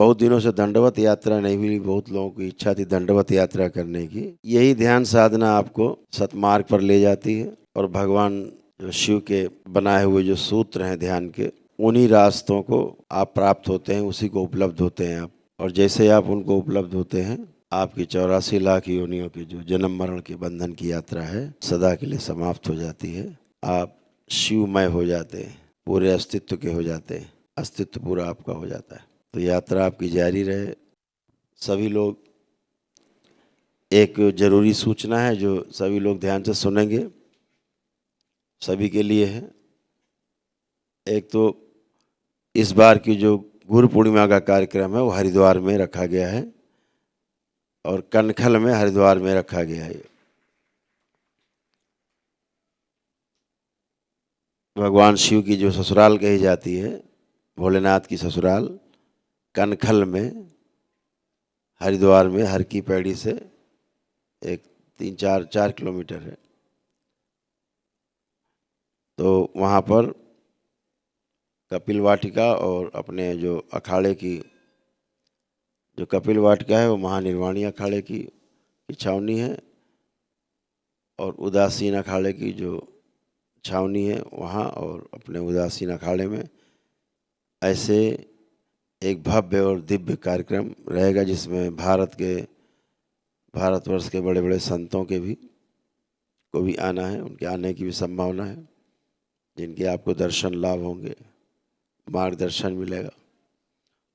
बहुत दिनों से दंडवत यात्रा नहीं हुई। बहुत लोगों की इच्छा थी दंडवत यात्रा करने की। यही ध्यान साधना आपको सतमार्ग पर ले जाती है और भगवान जो शिव के बनाए हुए जो सूत्र हैं ध्यान के, उन्हीं रास्तों को आप प्राप्त होते हैं, उसी को उपलब्ध होते हैं आप। और जैसे आप उनको उपलब्ध होते हैं, आपकी 84 लाख योनियों की जो जन्म मरण के बंधन की यात्रा है सदा के लिए समाप्त हो जाती है। आप शिवमय हो जाते हैं, पूरे अस्तित्व के हो जाते हैं, अस्तित्व पूरा आपका हो जाता है। तो यात्रा आपकी जारी रहे। सभी लोग, एक जरूरी सूचना है जो सभी लोग ध्यान से सुनेंगे, सभी के लिए है। एक तो इस बार की जो गुरु पूर्णिमा का कार्यक्रम है वो हरिद्वार में रखा गया है और कनखल में हरिद्वार में रखा गया है। भगवान शिव की जो ससुराल कही जाती है, भोलेनाथ की ससुराल, कनखल में हरिद्वार में हर की पैड़ी से एक 3-4 किलोमीटर है। तो वहाँ पर कपिल वाटिका और अपने जो अखाड़े की जो कपिल वाटिका है वो महानिर्वाणी अखाड़े की छावनी है और उदासीन अखाड़े की जो छावनी है वहाँ, और अपने उदासीन अखाड़े में ऐसे एक भव्य और दिव्य कार्यक्रम रहेगा जिसमें भारतवर्ष के बड़े बड़े संतों के भी को भी आना है, उनके आने की भी संभावना है, जिनके आपको दर्शन लाभ होंगे, मार्गदर्शन मिलेगा।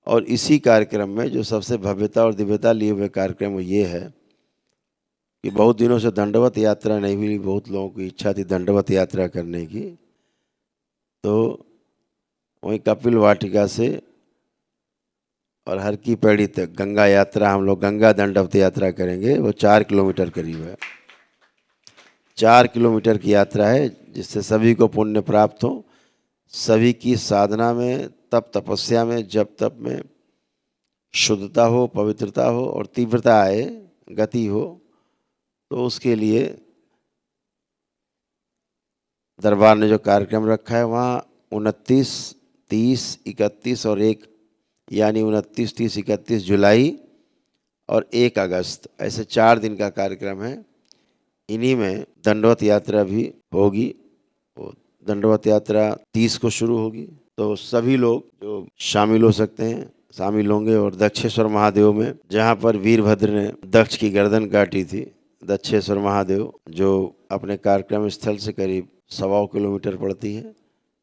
और इसी कार्यक्रम में जो सबसे भव्यता और दिव्यता लिए हुए कार्यक्रम वो ये है कि बहुत दिनों से दंडवत यात्रा नहीं हुई। बहुत लोगों की इच्छा थी दंडवत यात्रा करने की। तो वहीं कपिल वाटिका से और हर की पैड़ी तक गंगा यात्रा, हम लोग गंगा दंडवत यात्रा करेंगे। वो 4 किलोमीटर करीब है। 4 किलोमीटर की यात्रा है जिससे सभी को पुण्य प्राप्त हो, सभी की साधना में, तप तपस्या में, जप तप में शुद्धता हो, पवित्रता हो और तीव्रता आए, गति हो। तो उसके लिए दरबार ने जो कार्यक्रम रखा है वहाँ 29, 30, 31 और 1 यानी 29, 30, 31 जुलाई और 1 अगस्त, ऐसे 4 दिन का कार्यक्रम है। इन्हीं में दंडवत यात्रा भी होगी। दंडवत यात्रा 30 को शुरू होगी। तो सभी लोग जो शामिल हो सकते हैं शामिल होंगे। और दक्षेश्वर महादेव में, जहाँ पर वीरभद्र ने दक्ष की गर्दन काटी थी, दक्षेश्वर महादेव जो अपने कार्यक्रम स्थल से करीब 1.25 किलोमीटर पड़ती है,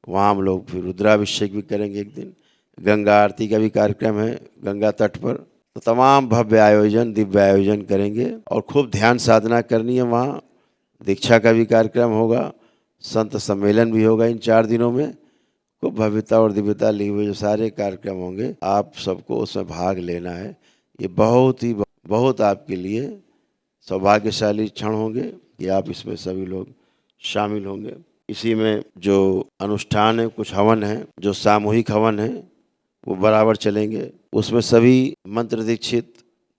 वहाँ हम लोग फिर रुद्राभिषेक भी करेंगे। एक दिन गंगा आरती का भी कार्यक्रम है गंगा तट पर। तो तमाम भव्य आयोजन, दिव्य आयोजन करेंगे और खूब ध्यान साधना करनी है। वहाँ दीक्षा का भी कार्यक्रम होगा, संत सम्मेलन भी होगा। इन 4 दिनों में खूब भव्यता और दिव्यता लिए हुए जो सारे कार्यक्रम होंगे, आप सबको उसमें भाग लेना है। ये बहुत आपके लिए सौभाग्यशाली क्षण होंगे कि आप इसमें सभी लोग शामिल होंगे। इसी में जो अनुष्ठान है, कुछ हवन है, जो सामूहिक हवन है वो बराबर चलेंगे। उसमें सभी मंत्र दीक्षित,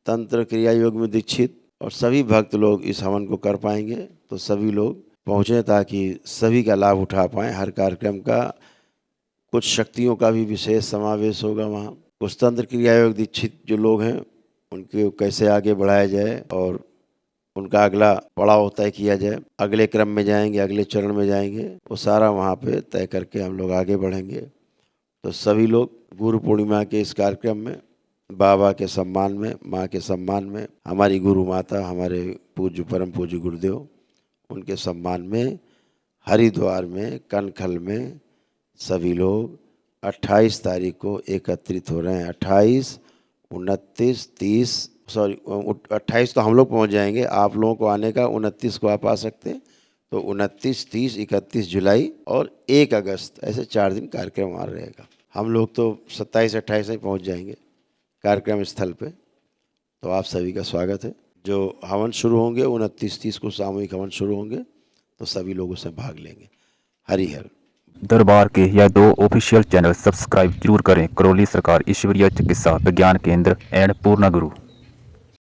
तंत्र क्रिया योग में दीक्षित और सभी भक्त लोग इस हवन को कर पाएंगे। तो सभी लोग पहुँचें ताकि सभी का लाभ उठा पाएँ। हर कार्यक्रम का कुछ शक्तियों का भी विशेष समावेश होगा वहाँ। कुछ तंत्र क्रिया योग दीक्षित जो लोग हैं उनके कैसे आगे बढ़ाया जाए और उनका अगला पड़ाव तय किया जाए, अगले क्रम में जाएंगे, अगले चरण में जाएंगे, वो सारा वहाँ पे तय करके हम लोग आगे बढ़ेंगे। तो सभी लोग गुरु पूर्णिमा के इस कार्यक्रम में बाबा के सम्मान में, माँ के सम्मान में, हमारी गुरु माता, हमारे पूज्य परम पूज्य गुरुदेव, उनके सम्मान में हरिद्वार में कनखल में सभी लोग 28 तारीख को एकत्रित हो रहे हैं। 28, 29, 30, सॉरी 28 तो हम लोग पहुंच जाएंगे। आप लोगों को आने का 29 को आप आ सकते हैं। तो 29, 30, 31 जुलाई और 1 अगस्त, ऐसे 4 दिन कार्यक्रम आ रहेगा। हम लोग तो 27, 28 में पहुंच जाएंगे कार्यक्रम स्थल पे। तो आप सभी का स्वागत है। जो हवन शुरू होंगे 29, 30 को सामूहिक हवन शुरू होंगे, तो सभी लोग उसमें भाग लेंगे। हरि हर। दरबार के या 2 ऑफिशियल चैनल सब्सक्राइब जरूर करें। करौली सरकार ईश्वरीय चिकित्सा विज्ञान केंद्र एंड पूर्णा गुरु।